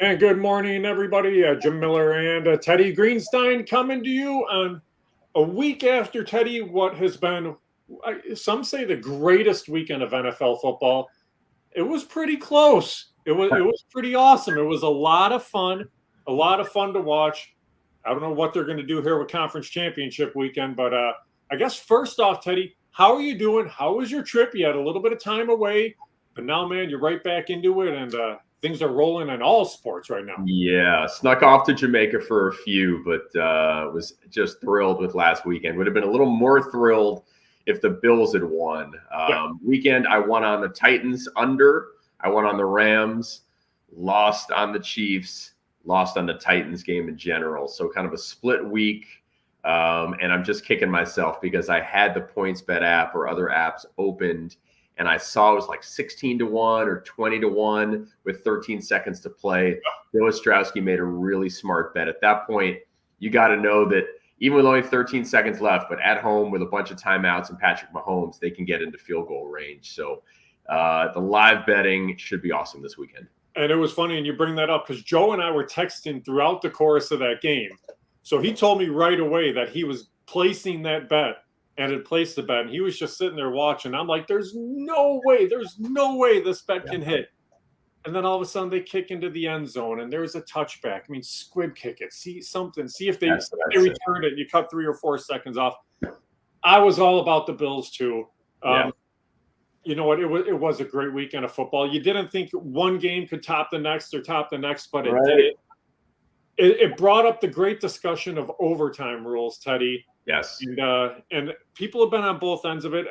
And good morning, everybody. Jim Miller and Teddy Greenstein coming to you on a week after Teddy, what has been, some say, the greatest weekend of NFL football. It was pretty close. It was pretty awesome. It was a lot of fun to watch. I don't know what they're going to do here with Conference Championship weekend, but I guess first off, Teddy, how are you doing? How was your trip? You had a little bit of time away, but now, man, you're right back into it, and things are rolling in all sports right now. Yeah, snuck off to Jamaica for a few, but was just thrilled with last weekend. Would have been a little more thrilled if the Bills had won. Yeah. Weekend, I won on the Titans under. I won on the Rams, lost on the Chiefs, lost on the Titans game in general. So kind of a split week. And I'm just kicking myself because I had the PointsBet app or other apps opened, and I saw it was like 16-1 or 20-1 with 13 seconds to play. Bill Ostrowski made a really smart bet. At that point, you got to know that even with only 13 seconds left, but at home with a bunch of timeouts and Patrick Mahomes, they can get into field goal range. So the live betting should be awesome this weekend. And it was funny, and you bring that up because Joe and I were texting throughout the course of that game. So he told me right away that he was placing that bet and had placed the bet. And he was just sitting there watching. I'm like, there's no way this bet can hit. And then all of a sudden they kick into the end zone and there's a touchback. I mean, squib kick it, see something, see if they return it. You cut 3 or 4 seconds off. I was all about the Bills too. You know what? It was a great weekend of football. You didn't think one game could top the next, but it did. It brought up the great discussion of overtime rules, Teddy. Yes. And people have been on both ends of it.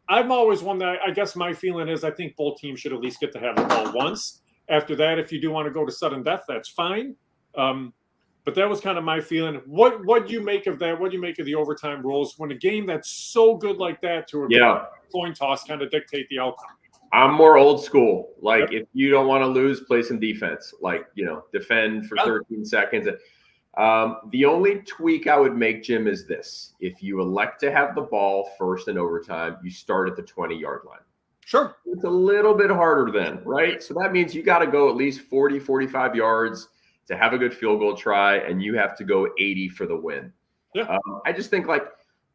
I'm always one that I guess my feeling is I think both teams should at least get to have the ball once. After that, if you do want to go to sudden death, that's fine. But that was kind of my feeling. What do you make of that? What do you make of the overtime rules when a game that's so good like that to a coin toss kind of dictate the outcome? I'm more old school. Like, if you don't want to lose, play some defense. Like, defend for 13 seconds. The only tweak I would make, Jim, is this. If you elect to have the ball first in overtime, you start at the 20-yard line. Sure. It's a little bit harder then, right? So that means you got to go at least 40, 45 yards to have a good field goal try, and you have to go 80 for the win. Yeah. I just think, like,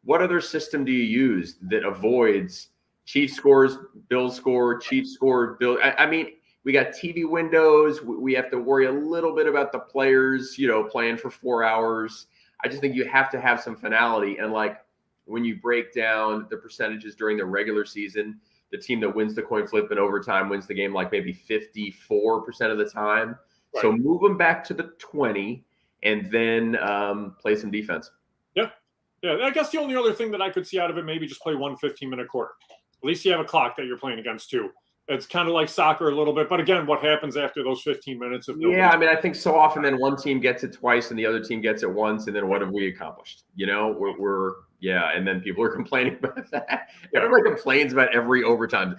what other system do you use that avoids Chiefs scores, Bills score, Chiefs score, Bills? I mean, we got TV windows. We have to worry a little bit about the players, playing for 4 hours. I just think you have to have some finality. And, like, when you break down the percentages during the regular season, the team that wins the coin flip in overtime wins the game like maybe 54% of the time. Right. So move them back to the 20 and then play some defense. Yeah. I guess the only other thing that I could see out of it, maybe just play 1 15-minute quarter. At least you have a clock that you're playing against too. It's kind of like soccer a little bit. But again, what happens after those 15 minutes? I mean, I think so often then one team gets it twice and the other team gets it once. And then what have we accomplished? And then people are complaining about that. Everybody complains about every overtime.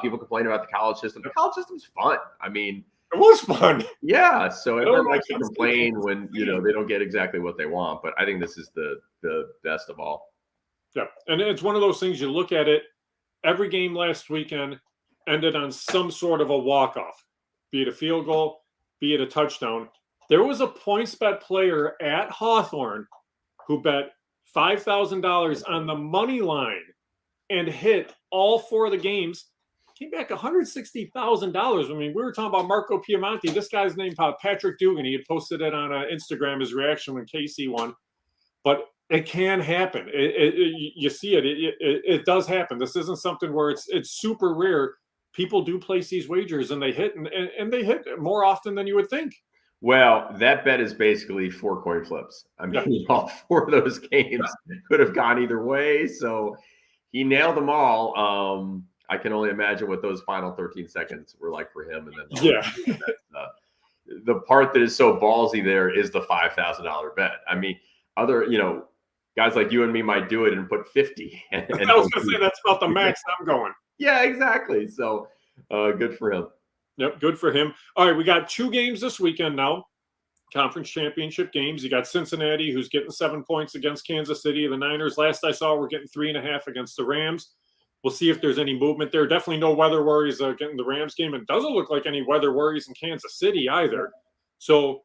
People complain about the college system. The college system's fun. I mean, it was fun. Yeah. So everyone likes to complain when, they don't get exactly what they want. But I think this is the best of all. Yeah. And it's one of those things, you look at it, every game last weekend ended on some sort of a walk-off, be it a field goal, be it a touchdown. There was a PointsBet player at Hawthorne who bet $5,000 on the money line and hit all 4 of the games. Came back $160,000. I mean, we were talking about Marco Piemonte. This guy's named Patrick Dugan. He had posted it on Instagram, his reaction when KC won. But it can happen. You see it. It does happen. This isn't something where it's super rare. People do place these wagers and they hit, and they hit more often than you would think. Well, that bet is basically 4 coin flips. I mean, all 4 of those games could have gone either way. So he nailed them all. I can only imagine what those final 13 seconds were like for him. And then the part that is so ballsy there is the $5,000 bet. I mean, other, guys like you and me might do it and put 50. I was going to say that's about the max I'm going. Yeah, exactly. So good for him. Yep, good for him. All right, we got 2 games this weekend now, conference championship games. You got Cincinnati, who's getting 7 points against Kansas City. The Niners, last I saw, were getting 3.5 against the Rams. We'll see if there's any movement there. Definitely no weather worries getting the Rams game. It doesn't look like any weather worries in Kansas City either. So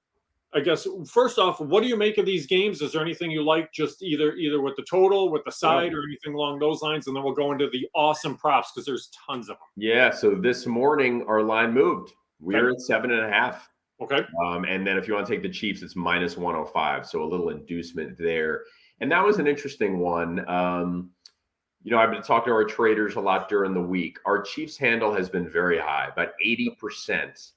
I guess first off, what do you make of these games? Is there anything you like, just either with the total, with the side, or anything along those lines? And then we'll go into the awesome props because there's tons of them. Yeah. So this morning our line moved. We're at 7.5. Okay. And then if you want to take the Chiefs, it's minus 105. So a little inducement there. And that was an interesting one. I've been talking to our traders a lot during the week. Our Chiefs handle has been very high, about 80%.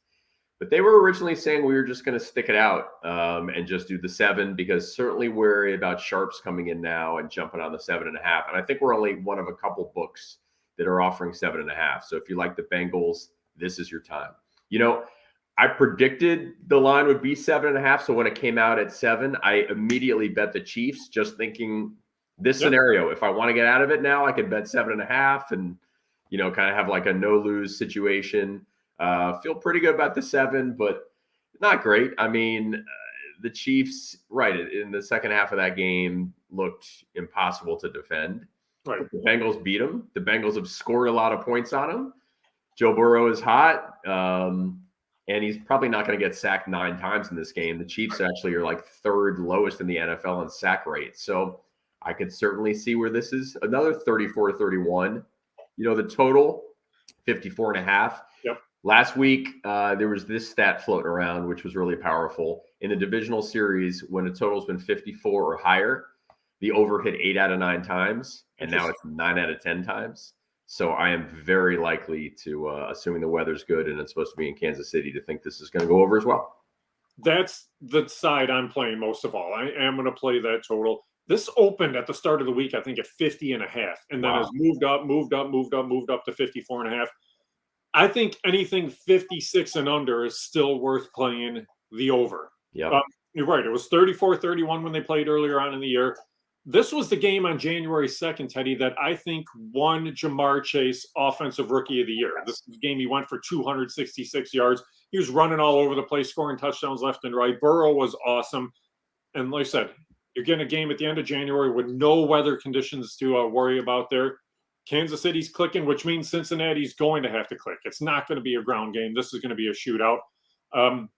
But they were originally saying we were just going to stick it out and just do the 7, because certainly wary about sharps coming in now and jumping on the 7.5. And I think we're only one of a couple books that are offering 7.5. So if you like the Bengals, this is your time. I predicted the line would be 7.5. So when it came out at 7, I immediately bet the Chiefs, just thinking this scenario, if I want to get out of it now, I could bet 7.5 and, kind of have like a no lose situation. Feel pretty good about the 7, but not great. I mean, the Chiefs, right, in the second half of that game looked impossible to defend. Right. But the Bengals beat them. The Bengals have scored a lot of points on them. Joe Burrow is hot. And he's probably not going to get sacked 9 times in this game. The Chiefs actually are like 3rd lowest in the NFL in sack rate. So I could certainly see where this is another 34-31. The total 54.5. Yep. Last week, there was this stat floating around, which was really powerful. In the divisional series, when a total's been 54 or higher, the over hit 8 out of 9 times, and now it's 9 out of 10 times. So I am very likely to, assuming the weather's good and it's supposed to be in Kansas City, to think this is going to go over as well. That's the side I'm playing most of all. I am going to play that total. This opened at the start of the week, I think, at 50.5, and then has moved up to 54.5. I think anything 56 and under is still worth playing the over. Yeah, you're right. It was 34-31 when they played earlier on in the year. This was the game on January 2nd, Teddy, that I think won Jamar Chase Offensive Rookie of the Year. This game, he went for 266 yards. He was running all over the place, scoring touchdowns left and right. Burrow was awesome. And like I said, you're getting a game at the end of January with no weather conditions to worry about there. Kansas City's clicking, which means Cincinnati's going to have to click. It's not going to be a ground game. This is going to be a shootout. I'm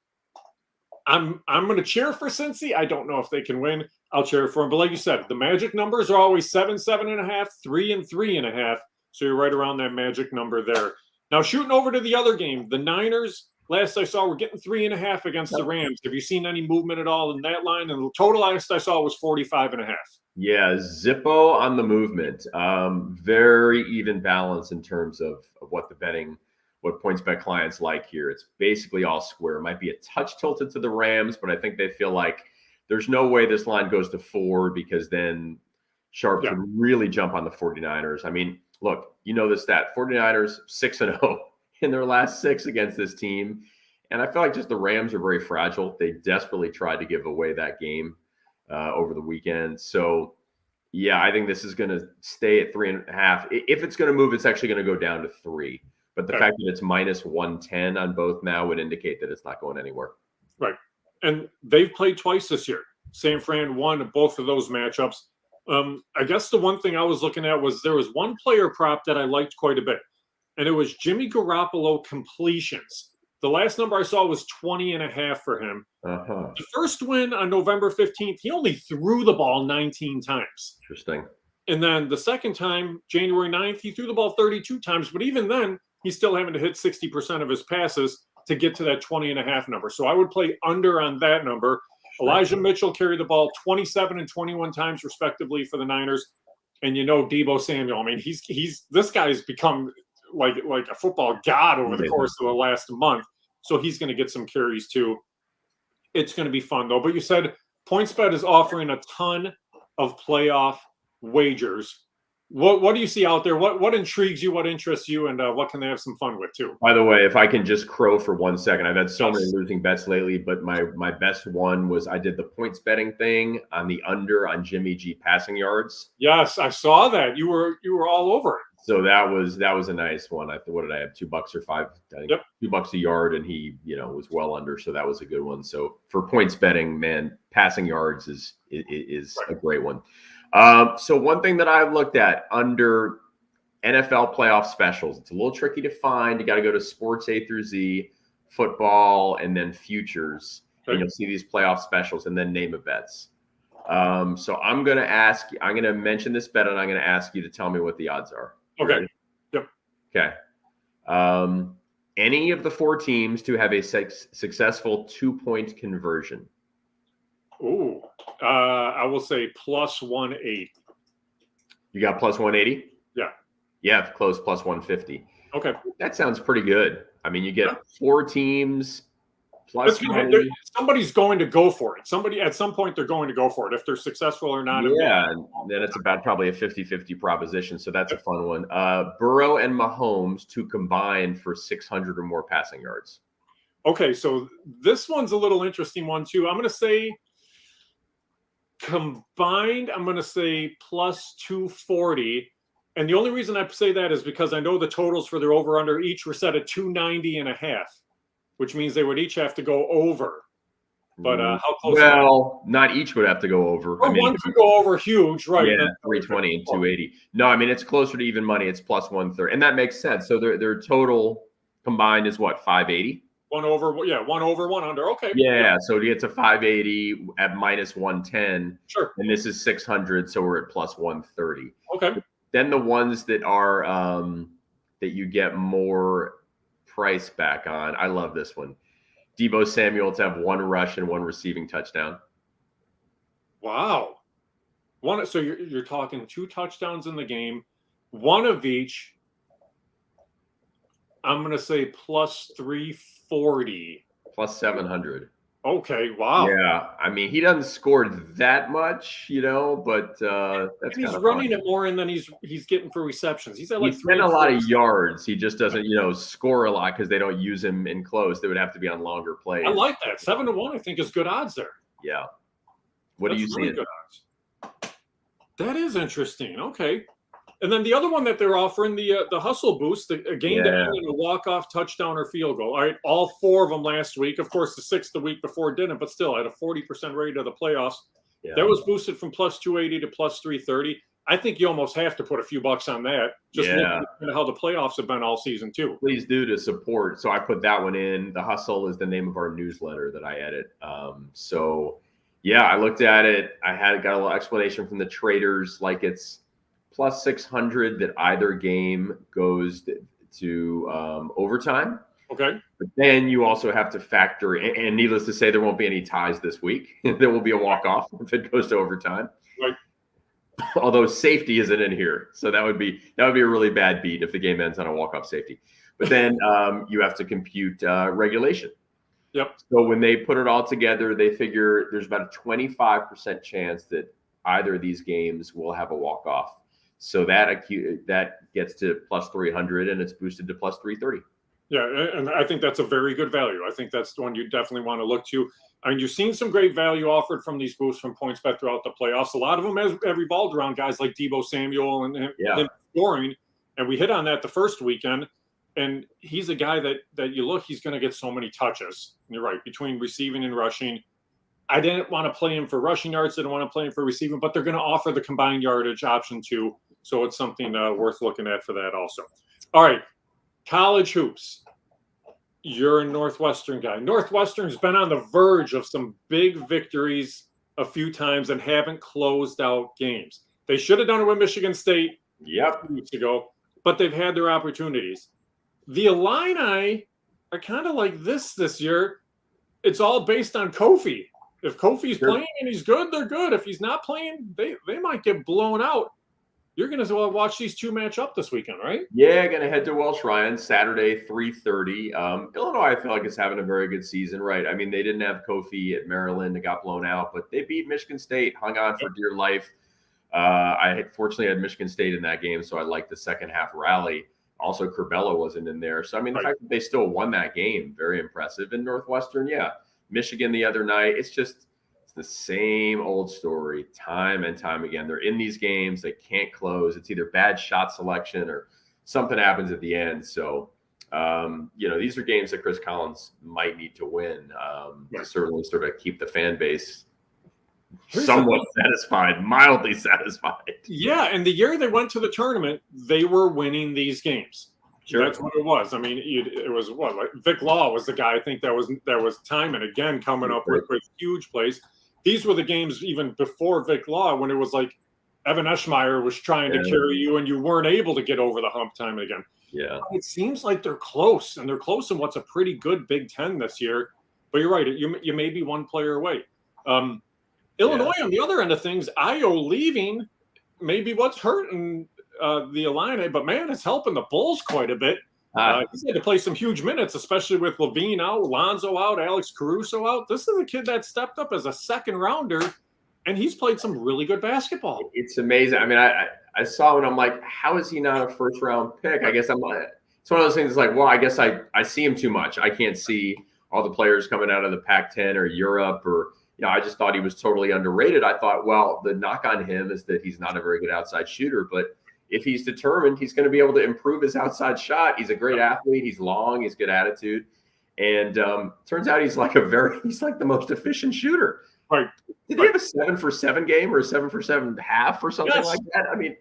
going to cheer for Cincy. I don't know if they can win. I'll cheer for them. But like you said, the magic numbers are always 7, 7.5, 3, and 3.5. So you're right around that magic number there. Now, shooting over to the other game, the Niners, last I saw, were getting 3.5 against the Rams. Have you seen any movement at all in that line? And the total last I saw was 45.5. Yeah, Zippo on the movement. Very even balance in terms of what PointsBet clients like here. It's basically all square. It might be a touch tilted to the Rams, but I think they feel like there's no way this line goes to 4, because then sharps would really jump on the 49ers. I mean, look, the stat. 49ers 6-0 in their last 6 against this team. And I feel like just the Rams are very fragile. They desperately tried to give away that game over the weekend. So, yeah, I think this is going to stay at 3.5. If it's going to move, it's actually going to go down to 3. But the fact that it's minus 110 on both now would indicate that it's not going anywhere. Right. And they've played twice this year. San Fran won both of those matchups. I guess the one thing I was looking at was there was one player prop that I liked quite a bit, and it was Jimmy Garoppolo completions. The last number I saw was 20.5 for him. The first win on November 15th, he only threw the ball 19 times. Interesting. And then the second time, January 9th, he threw the ball 32 times. But even then, he's still having to hit 60% of his passes to get to that 20.5 number. So I would play under on that number. Elijah Mitchell carried the ball 27 and 21 times respectively for the Niners. And Deebo Samuel, I mean, this guy's become like a football god over the course of the last month. So he's going to get some carries too. It's going to be fun though. But you said PointsBet is offering a ton of playoff wagers. What do you see out there? What intrigues you? What interests you? And what can they have some fun with too? By the way, if I can just crow for 1 second, I've had so many losing bets lately, but my best one was I did the points betting thing on the under on Jimmy G passing yards. Yes, I saw that. You were all over it. So that was a nice one. What did I have? $2 or $5? I think $2 a yard, and he was well under. So that was a good one. So for points betting, man, passing yards is a great one. So one thing that I've looked at under NFL playoff specials, it's a little tricky to find. You got to go to Sports A through Z, football, and then futures. and you'll see these playoff specials and then name of bets. So I'm going to mention this bet, and I'm going to ask you to tell me what the odds are. Okay. Ready? Yep. Okay. Any of the 4 teams to have a successful 2-point conversion. Ooh. I will say plus 180. You got plus 180? Yeah. Yeah, close, plus 150. Okay. That sounds pretty good. I mean, you get 4 teams plus somebody's going to go for it. Somebody at some point they're going to go for it if they're successful or not. Yeah, and then it's about probably a 50-50 proposition. So that's a fun one. Burrow and Mahomes to combine for 600 or more passing yards. Okay, so this one's a little interesting one too. I'm going to say combined, I'm going to say plus 240. And the only reason I say that is because I know the totals for their over-under each were set at 290.5, which means they would each have to go over. But how close? Well, not each would have to go over. Well, one could go over huge, right? Yeah, 320 and 280. No, I mean, it's closer to even money. It's plus 130. And that makes sense. So their total combined is what, 580? One over, one under. Okay. Yeah, so to get to 580 at minus 110. Sure. And this is 600, so we're at plus 130. Okay. Then the ones that are that you get more price back on. I love this one. Deebo Samuel to have 1 rush and 1 receiving touchdown. Wow. So you're talking 2 touchdowns in the game, 1 of each. I'm going to say plus 340. Plus 700. Okay, wow. Yeah, I mean, he doesn't score that much, but that's he's running it more, and then he's getting for receptions. He's at like he's getting a lot of yards. He just doesn't, score a lot because they don't use him in close. They would have to be on longer plays. I like that. 7-1, I think, is good odds there. Yeah. What are you seeing? Good odds. That is interesting. Okay. And then the other one that they're offering, the hustle boost, a game to end in a walk-off touchdown or field goal. All right, all 4 of them last week. Of course, the 6th the week before didn't, but still at a 40% rate of the playoffs. Yeah. That was boosted from plus 280 to plus 330. I think you almost have to put a few bucks on that. Just looking at how the playoffs have been all season too. Please do to support. So I put that one in. The Hustle is the name of our newsletter that I edit. I looked at it. I got a little explanation from the traders, like it's plus 600 that either game goes to overtime. Okay. But then you also have to factor in, and needless to say, there won't be any ties this week. There will be a walk-off if it goes to overtime. Right. Although safety isn't in here. So that would be a really bad beat if the game ends on a walk-off safety. But then you have to compute regulation. Yep. So when they put it all together, they figure there's about a 25% chance that either of these games will have a walk-off. So that gets to plus 300, and it's boosted to plus 330. Yeah, and I think that's a very good value. I think that's the one you definitely want to look to. I mean, you've seen some great value offered from these boosts from PointsBet throughout the playoffs. A lot of them have revolved around guys like Deebo Samuel and him scoring, and we hit on that the first weekend. And he's a guy that you look, he's going to get so many touches. And you're right, between receiving and rushing. I didn't want to play him for rushing yards. Didn't want to play him for receiving, but they're going to offer the combined yardage option too. So it's something worth looking at for that also. All right, college hoops. You're a Northwestern guy. Northwestern's been on the verge of some big victories a few times and haven't closed out games. They should have done it with Michigan State 2 weeks ago, but they've had their opportunities. The Illini are kind of like this year. It's all based on Kofi. If Kofi's playing and he's good, they're good. If he's not playing, they might get blown out. You're going to watch these 2 match up this weekend, right? Yeah, going to head to Welsh Ryan Saturday, 3:30. Illinois, I feel like, is having a very good season, right? I mean, they didn't have Kofi at Maryland. They got blown out, but they beat Michigan State, hung on for dear life. I fortunately had Michigan State in that game, so I liked the second half rally. Also, Curbelo wasn't in there. So, I mean, the fact that they still won that game, very impressive. And Northwestern, Michigan the other night, it's the same old story time and time again. They're in these games. They can't close. It's either bad shot selection or something happens at the end. So, these are games that Chris Collins might need to win to certainly sort of keep the fan base somewhat satisfied, mildly satisfied. Yeah, and the year they went to the tournament, they were winning these games. Sure. That's what it was. I mean, it was what, like Vic Law was the guy. I think that was time and again coming up with huge plays. These were the games even before Vic Law when it was like Evan Eschmeyer was trying to carry you and you weren't able to get over the hump time and again. Yeah. It seems like they're close, and they're close in what's a pretty good Big Ten this year. But you're right. You may be one player away. Illinois, on the other end of things, Io leaving maybe what's hurting the Illini, but man, it's helping the Bulls quite a bit. He's had to play some huge minutes, especially with Levine out, Lonzo out, Alex Caruso out. This is a kid that stepped up as a second rounder, and he's played some really good basketball. It's amazing. I mean, I saw it and I'm like, how is he not a first round pick? I guess it's one of those things like, well, I guess I see him too much. I can't see all the players coming out of the Pac-10 or Europe or, I just thought he was totally underrated. I thought, well, the knock on him is that he's not a very good outside shooter, but if he's determined, he's going to be able to improve his outside shot. He's a great athlete. He's long. He's good attitude. And turns out he's like the most efficient shooter. Right. Did he have a 7-for-7 game or a 7-for-7 half or something like that? I mean,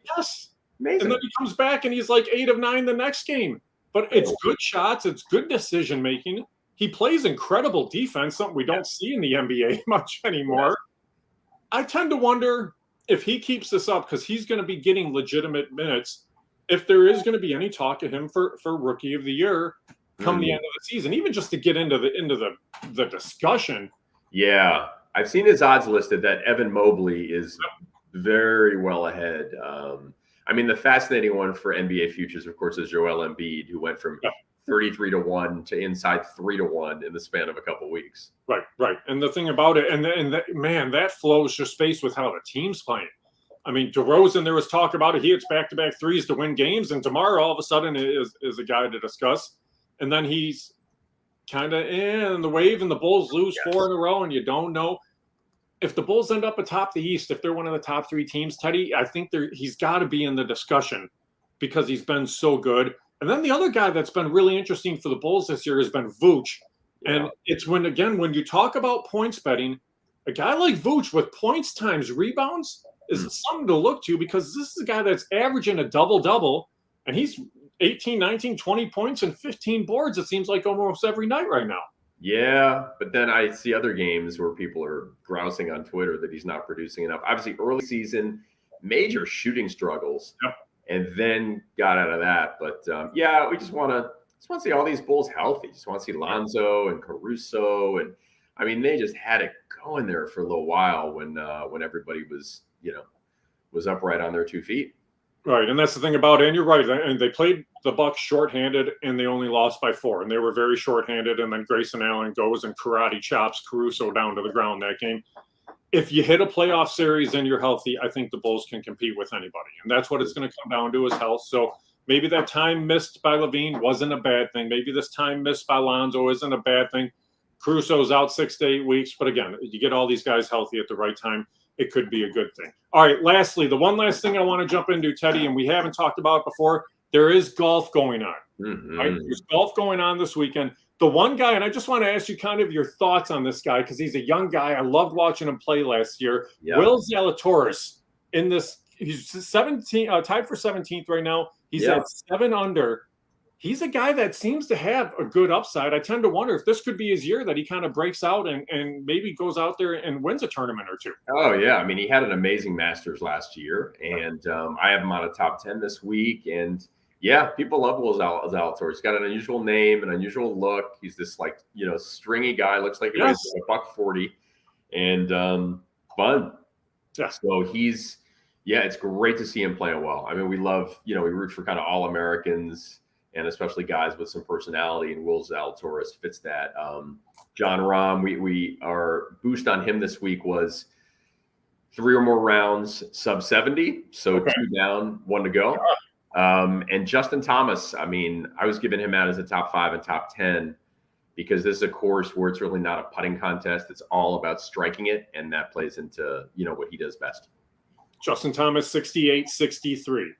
amazing. And then he comes back and he's like 8 of 9 the next game. But it's good shots. It's good decision making. He plays incredible defense, something we don't see in the NBA much anymore. I tend to wonder if he keeps this up, because he's going to be getting legitimate minutes, if there is going to be any talk of him for Rookie of the Year come the end of the season, even just to get into the discussion. Yeah, I've seen his odds listed that Evan Mobley is very well ahead. I mean, the fascinating one for NBA futures, of course, is Joel Embiid, who went from 33-1 to inside 3-1 in the span of a couple of weeks. Right. And the thing about it, and that flows just space with how the team's playing. I mean, DeRozan, there was talk about it. He hits back-to-back threes to win games, and DeMar all of a sudden is a guy to discuss. And then he's kind of in the wave, and the Bulls lose 4 in a row, and you don't know. If the Bulls end up atop the East, if they're one of the top 3 teams, Teddy, I think he's got to be in the discussion because he's been so good. And then the other guy that's been really interesting for the Bulls this year has been Vooch. And it's when you talk about points betting, a guy like Vooch with points times rebounds is something to look to, because this is a guy that's averaging a double-double, and he's 18, 19, 20 points and 15 boards, it seems like, almost every night right now. Yeah, but then I see other games where people are grousing on Twitter that he's not producing enough. Obviously, early season, major shooting struggles. And then got out of that. But we just want to see all these Bulls healthy. Just want to see Lonzo and Caruso, and I mean, they just had it going there for a little while when everybody was upright on their 2 feet. Right, and that's the thing about it. And you're right. And they played the Bucks shorthanded, and they only lost by 4. And they were very shorthanded. And then Grayson Allen goes and karate chops Caruso down to the ground that game. If you hit a playoff series and you're healthy, I think the Bulls can compete with anybody. And that's what it's going to come down to, is health. So maybe that time missed by Levine wasn't a bad thing. Maybe this time missed by Lonzo isn't a bad thing. Caruso's out 6 to 8 weeks. But again, you get all these guys healthy at the right time, it could be a good thing. All right, lastly, the one last thing I want to jump into, Teddy, and we haven't talked about it before, there is golf going on. Right? There's golf going on this weekend. The one guy, and I just want to ask you kind of your thoughts on this guy, because he's a young guy. I loved watching him play last year. Will Zalatoris, he's 17, tied for 17th right now. He's at 7 under. He's a guy that seems to have a good upside. I tend to wonder if this could be his year that he kind of breaks out and maybe goes out there and wins a tournament or 2. Oh, yeah. I mean, he had an amazing Masters last year, and I have him on a top 10 this week. And yeah, people love Will Zalatoris. He's got an unusual name, an unusual look. He's this stringy guy. Looks like he weighs $140, and fun. Yeah. So it's great to see him playing well. I mean, we love, we root for kind of All-Americans and especially guys with some personality, and Will Zalatoris fits that. John Rahm, we our boost on him this week was 3 or more rounds sub 70, so 2 down, 1 to go. And Justin Thomas, I mean, I was giving him out as a top 5 and top 10 because this is a course where it's really not a putting contest. It's all about striking it, and that plays into, what he does best. Justin Thomas, 68, 63.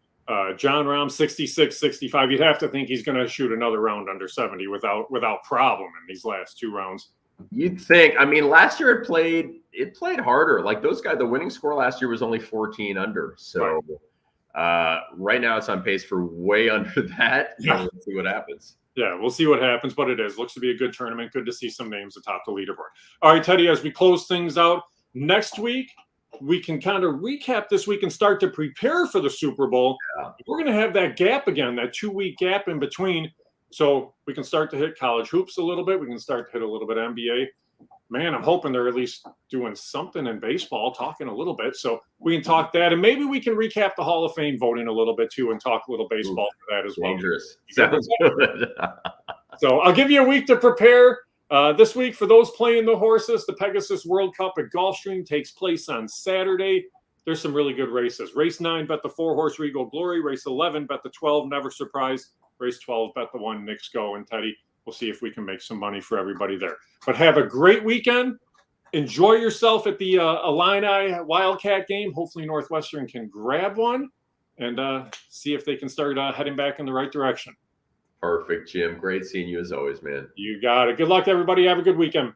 John Rahm, 66, 65. You'd have to think he's going to shoot another round under 70 without problem in these last 2 rounds. You'd think. I mean, last year it played harder. Like those guys, the winning score last year was only 14 under. So Right now, it's on pace for way under that. Yeah. Let's see what happens. Yeah, we'll see what happens, but it looks to be a good tournament. Good to see some names atop the leaderboard. All right, Teddy, as we close things out, next week, we can kind of recap this week and start to prepare for the Super Bowl. Yeah. We're going to have that gap again, that 2-week gap in between. So we can start to hit college hoops a little bit. We can start to hit a little bit of NBA. Man, I'm hoping they're at least doing something in baseball, talking a little bit. So we can talk that. And maybe we can recap the Hall of Fame voting a little bit too and talk a little baseball for that as well. Dangerous. Sounds good. So I'll give you a week to prepare. This week, for those playing the horses, the Pegasus World Cup at Gulfstream takes place on Saturday. There's some really good races. Race 9, bet the 4-horse Regal Glory. Race 11, bet the 12, Never Surprise. Race 12, bet the 1, Knicks Go. And Teddy, we'll see if we can make some money for everybody there. But have a great weekend. Enjoy yourself at the Illini Wildcat game. Hopefully Northwestern can grab one and see if they can start heading back in the right direction. Perfect, Jim. Great seeing you as always, man. You got it. Good luck, everybody. Have a good weekend.